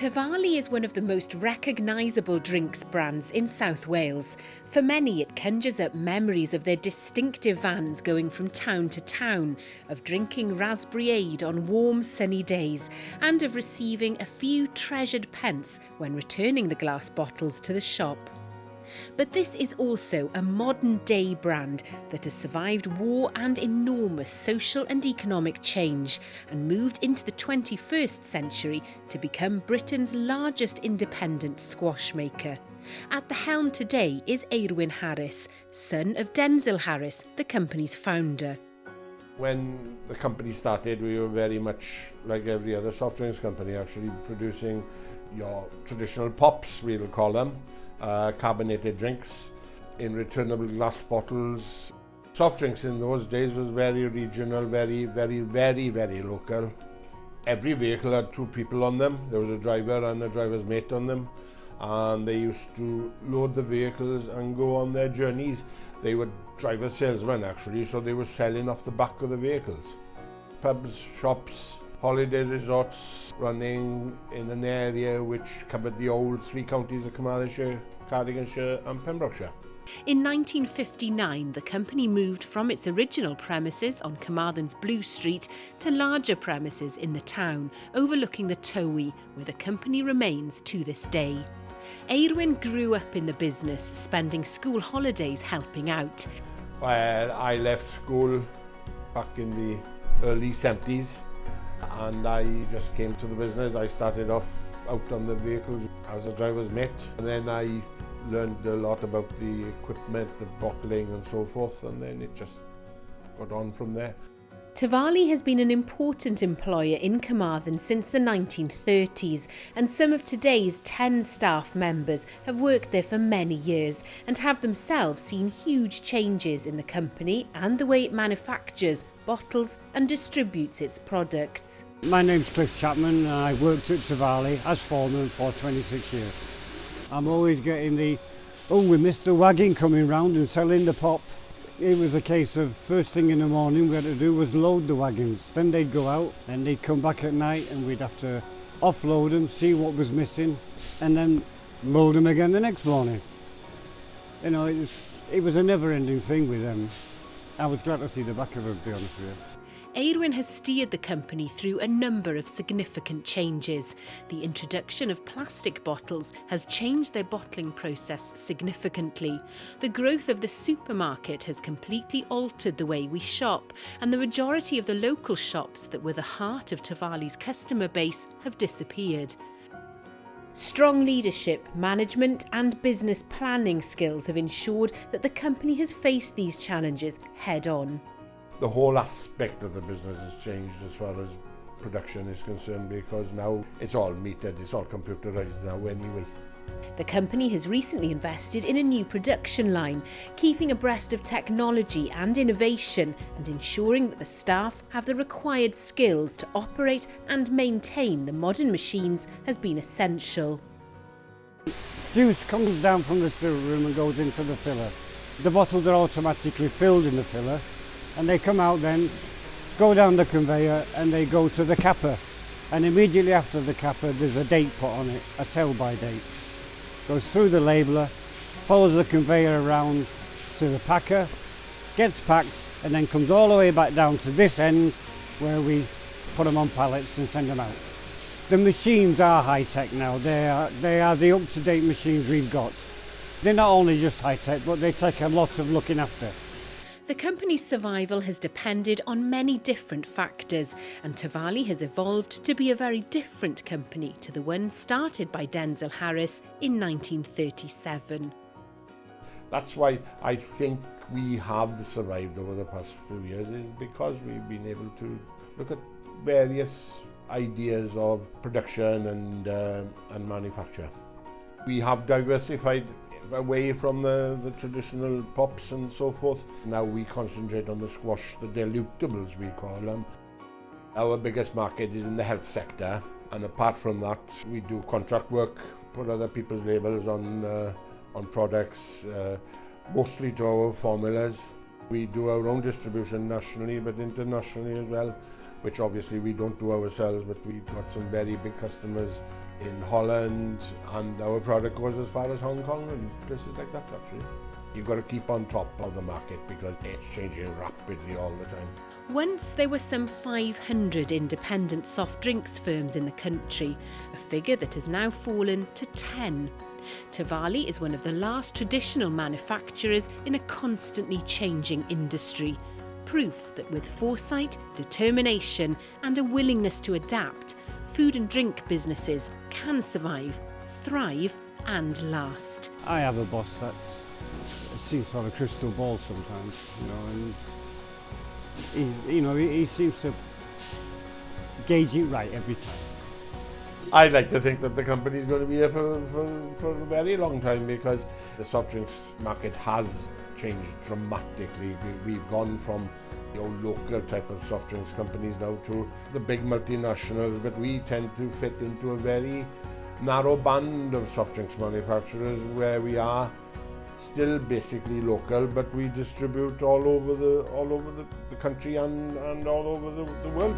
Tovali is one of the most recognisable drinks brands in South Wales. For many, it conjures up memories of their distinctive vans going from town to town, of drinking raspberryade on warm, sunny days, and of receiving a few treasured pence when returning the glass bottles to the shop. But this is also a modern-day brand that has survived war and enormous social and economic change and moved into the 21st century to become Britain's largest independent squash maker. At the helm today is Eirwyn Harris, son of Denzil Harris, the company's founder. When the company started, we were very much like every other soft drinks company, actually producing your traditional pops, we'll call them. Carbonated drinks in returnable glass bottles. Soft drinks in those days was very regional, very local. Every vehicle had two people on them. There was a driver and a driver's mate on them, and they used to load the vehicles and go on their journeys. They were driver salesmen actually, so they were selling off the back of the vehicles. Pubs, shops, holiday resorts, running in an area which covered the old three counties of Carmarthenshire, Cardiganshire and Pembrokeshire. In 1959, the company moved from its original premises on Carmarthen's Blue Street to larger premises in the town, overlooking the Tovali, where the company remains to this day. Eirwyn grew up in the business, spending school holidays helping out. Well, I left school back in the early 70s. And I just came to the business. I started off out on the vehicles as a driver's mate, and then I learned a lot about the equipment, the bottling and so forth, and then it just got on from there. Tavali has been an important employer in Carmarthen since the 1930s, and some of today's 10 staff members have worked there for many years and have themselves seen huge changes in the company and the way it manufactures, bottles and distributes its products. My name's Cliff Chapman and I've worked at Tavali as foreman for 26 years. I'm always getting we missed the wagon coming round and selling the pop. It was a case of first thing in the morning we had to do was load the wagons. Then they'd go out and they'd come back at night and we'd have to offload them, see what was missing and then load them again the next morning. You know, it was a never-ending thing with them. I was glad to see the back of it, to be honest with you. Eirwyn has steered the company through a number of significant changes. The introduction of plastic bottles has changed their bottling process significantly. The growth of the supermarket has completely altered the way we shop, and the majority of the local shops that were the heart of Tavali's customer base have disappeared. Strong leadership, management and business planning skills have ensured that the company has faced these challenges head-on. The whole aspect of the business has changed as far as production is concerned, because now it's all metered, it's all computerised now anyway. The company has recently invested in a new production line, keeping abreast of technology and innovation and ensuring that the staff have the required skills to operate and maintain the modern machines has been essential. Juice comes down from the still room and goes into the filler. The bottles are automatically filled in the filler and they come out then, go down the conveyor and they go to the capper. And immediately after the capper there's a date put on it, a sell-by date. Goes through the labeller, follows the conveyor around to the packer, gets packed and then comes all the way back down to this end where we put them on pallets and send them out. The machines are high-tech now, they are the up-to-date machines we've got. They're not only just high-tech but they take a lot of looking after. The company's survival has depended on many different factors, and Tavali has evolved to be a very different company to the one started by Denzil Harris in 1937. That's why I think we have survived over the past few years, is because we've been able to look at various ideas of production and manufacture. We have diversified away from the traditional pops and so forth. Now we concentrate on the squash, the dilutables we call them. Our biggest market is in the health sector, and apart from that we do contract work, put other people's labels on products, mostly to our formulas. We do our own distribution nationally but internationally as well, which obviously we don't do ourselves, but we've got some very big customers in Holland, and our product goes as far as Hong Kong and places like that actually. You've got to keep on top of the market because it's changing rapidly all the time. Once there were some 500 independent soft drinks firms in the country, a figure that has now fallen to 10. Tovali is one of the last traditional manufacturers in a constantly changing industry. Proof that with foresight, determination and a willingness to adapt, food and drink businesses can survive, thrive and last. I have a boss that seems to have a crystal ball sometimes, and he seems to gauge it right every time. I'd like to think that the company's going to be here for a very long time because the soft drinks market has changed dramatically. We've gone from your local type of soft drinks companies now to the big multinationals, but we tend to fit into a very narrow band of soft drinks manufacturers where we are still basically local, but we distribute all over the country and all over the world.